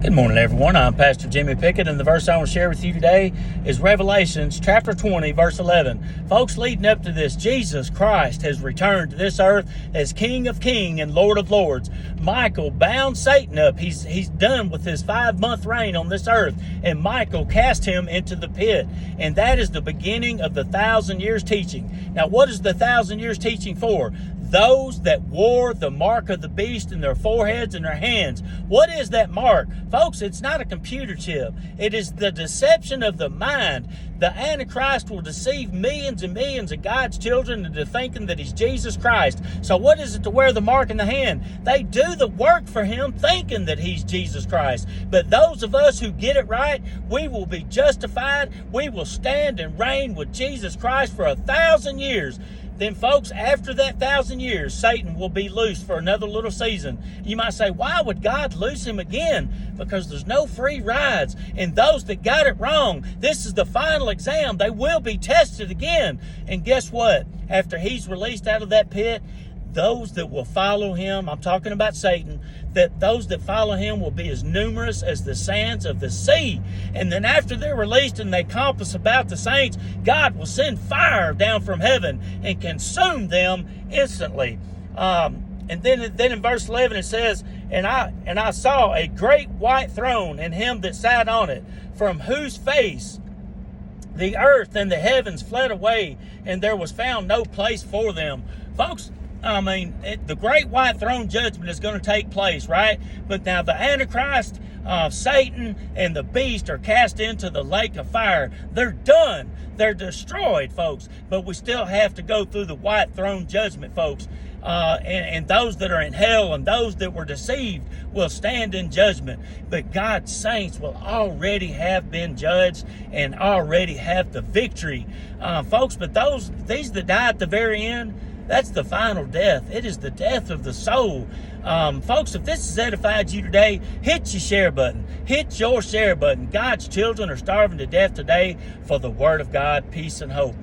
Good morning, everyone. I'm Pastor Jimmy Pickett, and the verse I want to share with you today is Revelations chapter 20, verse 11. Folks, leading up to this, Jesus Christ has returned to this earth as King of Kings and Lord of Lords. Michael bound Satan up. He's done with his 5-month reign on this earth, and Michael cast him into the pit. And that is the beginning of the 1,000 years teaching. Now, what is the 1,000 years teaching for? Those that wore the mark of the beast in their foreheads and their hands. What is that mark? Folks, it's not a computer chip. It is the deception of the mind. The Antichrist will deceive millions and millions of God's children into thinking that he's Jesus Christ. So what is it to wear the mark in the hand? They do the work for him thinking that he's Jesus Christ. But those of us who get it right, we will be justified. We will stand and reign with Jesus Christ for 1,000 years. Then, folks, after that 1,000 years, Satan will be loosed for another little season. You might say, why would God loose him again? Because there's no free rides. And those that got it wrong, this is the final exam. They will be tested again. And guess what? After he's released out of that pit, those that will follow him, I'm talking about Satan, that those that follow him will be as numerous as the sands of the sea. And then after they're released and they compass about the saints, God will send fire down from heaven and consume them instantly. And then in verse 11 it says, And I saw a great white throne and him that sat on it, from whose face the earth and the heavens fled away, and there was found no place for them. Folks, the great white throne judgment is going to take place, right? But now the Antichrist, Satan, and the beast are cast into the lake of fire. They're done. They're destroyed, folks. But we still have to go through the white throne judgment, folks. And those that are in hell and those that were deceived will stand in judgment. But God's saints will already have been judged and already have the victory, folks. But these that die at the very end, that's the final death. It is the death of the soul. Folks, if this has edified you today, hit your share button. Hit your share button. God's children are starving to death today for the Word of God, peace and hope.